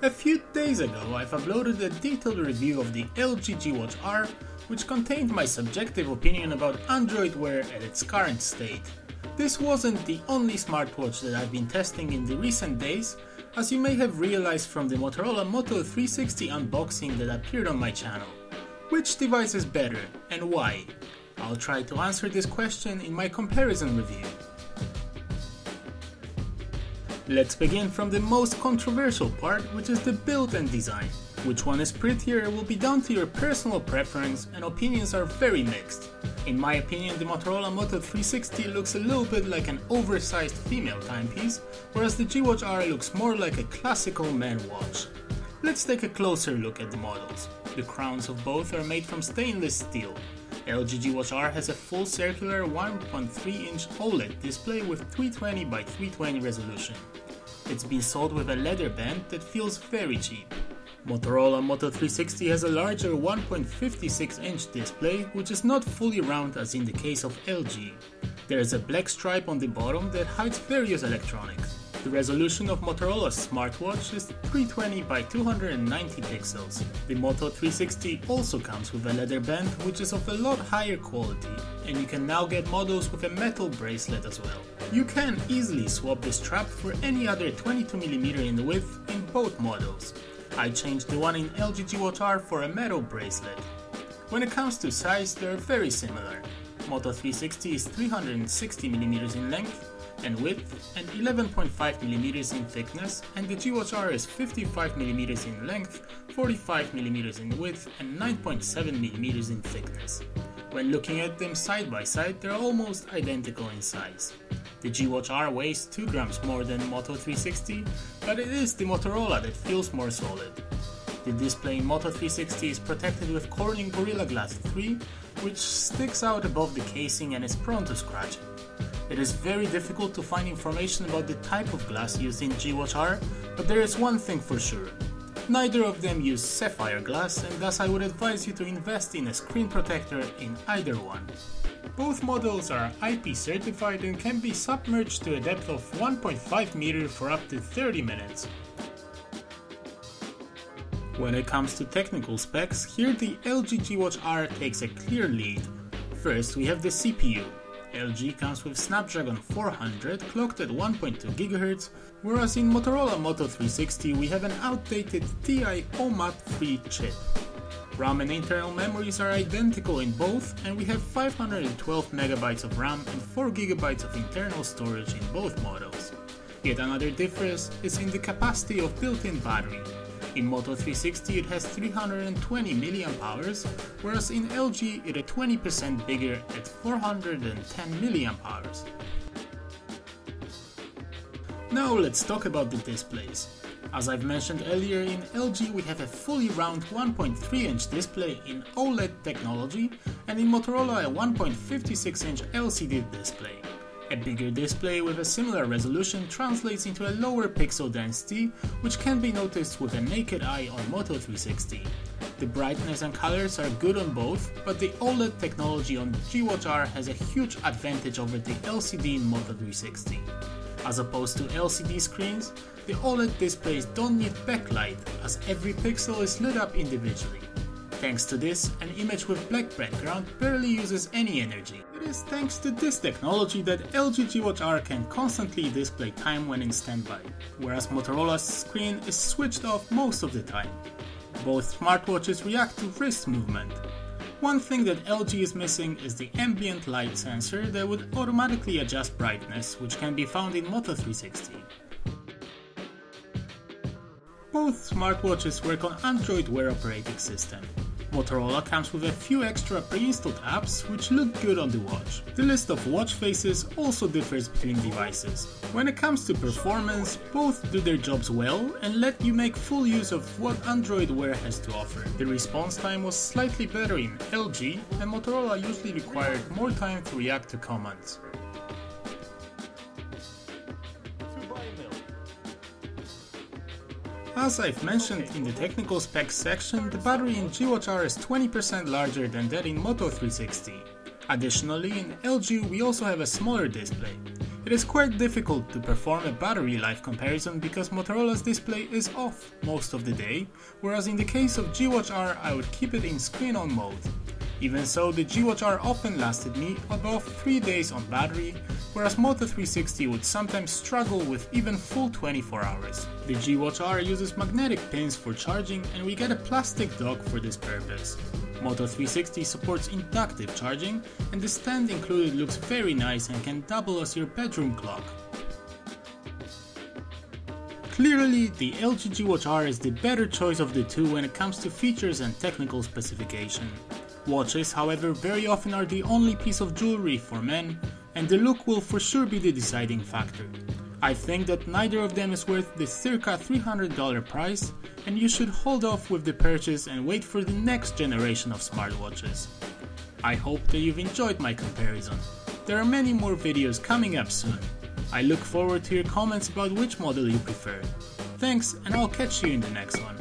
A few days ago I've uploaded a detailed review of the LG G Watch R, which contained my subjective opinion about Android Wear at its current state. This wasn't the only smartwatch that I've been testing in the recent days, as you may have realized from the Motorola Moto 360 unboxing that appeared on my channel. Which device is better and why? I'll try to answer this question in my comparison review. Let's begin from the most controversial part, which is the build and design. Which one is prettier will be down to your personal preference, and opinions are very mixed. In my opinion, the Motorola Moto 360 looks a little bit like an oversized female timepiece, whereas the G Watch R looks more like a classical man watch. Let's take a closer look at the models. The crowns of both are made from stainless steel. LG G Watch R has a full circular 1.3-inch OLED display with 320 by 320 resolution. It's been sold with a leather band that feels very cheap. Motorola Moto 360 has a larger 1.56-inch display, which is not fully round as in the case of LG. There is a black stripe on the bottom that hides various electronics. The resolution of Motorola's smartwatch is 320 by 290 pixels. The Moto 360 also comes with a leather band, which is of a lot higher quality, and you can now get models with a metal bracelet as well. You can easily swap the strap for any other 22mm in width in both models. I changed the one in LG G Watch R for a metal bracelet. When it comes to size, they're very similar. Moto 360 is 360mm in length and width and 11.5mm in thickness, and the G Watch R is 55mm in length, 45mm in width and 9.7mm in thickness. When looking at them side by side, they're almost identical in size. The G Watch R weighs 2 grams more than Moto 360, but it is the Motorola that feels more solid. The display in Moto 360 is protected with Corning Gorilla Glass 3, which sticks out above the casing and is prone to scratching. It is very difficult to find information about the type of glass used in G Watch R, but there is one thing for sure. Neither of them use sapphire glass, and thus I would advise you to invest in a screen protector in either one. Both models are IP certified and can be submerged to a depth of 1.5 meters for up to 30 minutes. When it comes to technical specs, here the LG G Watch R takes a clear lead. First, we have the CPU. LG comes with Snapdragon 400 clocked at 1.2 GHz, whereas in Motorola Moto 360 we have an outdated TI OMAP 3 chip. RAM and internal memories are identical in both, and we have 512 MB of RAM and 4 GB of internal storage in both models. Yet another difference is in the capacity of built-in battery. In Moto 360 it has 320 mAh, whereas in LG it is 20% bigger at 410 mAh. Now let's talk about the displays. As I've mentioned earlier, in LG we have a fully round 1.3-inch display in OLED technology, and in Motorola a 1.56-inch LCD display. A bigger display with a similar resolution translates into a lower pixel density, which can be noticed with a naked eye on Moto 360. The brightness and colors are good on both, but the OLED technology on G Watch R has a huge advantage over the LCD in Moto 360. As opposed to LCD screens, the OLED displays don't need backlight, as every pixel is lit up individually. Thanks to this, an image with black background barely uses any energy. It is thanks to this technology that LG G Watch R can constantly display time when in standby, whereas Motorola's screen is switched off most of the time. Both smartwatches react to wrist movement. One thing that LG is missing is the ambient light sensor that would automatically adjust brightness, which can be found in Moto 360. Both smartwatches work on Android Wear operating system. Motorola comes with a few extra pre-installed apps which look good on the watch. The list of watch faces also differs between devices. When it comes to performance, both do their jobs well and let you make full use of what Android Wear has to offer. The response time was slightly better in LG, and Motorola usually required more time to react to commands. As I've mentioned in the technical specs section, the battery in G Watch R is 20% larger than that in Moto 360. Additionally, in LG we also have a smaller display. It is quite difficult to perform a battery life comparison because Motorola's display is off most of the day, whereas in the case of G-Watch R I would keep it in screen on mode. Even so, the G-Watch R often lasted me above 3 days on battery, whereas Moto 360 would sometimes struggle with even full 24 hours. The G-Watch R uses magnetic pins for charging and we get a plastic dock for this purpose. Moto 360 supports inductive charging and the stand included looks very nice and can double as your bedroom clock. Clearly, the LG G-Watch R is the better choice of the two when it comes to features and technical specification. Watches, however, very often are the only piece of jewelry for men, and the look will for sure be the deciding factor. I think that neither of them is worth the circa $300 price, and you should hold off with the purchase and wait for the next generation of smartwatches. I hope that you've enjoyed my comparison. There are many more videos coming up soon. I look forward to your comments about which model you prefer. Thanks, and I'll catch you in the next one.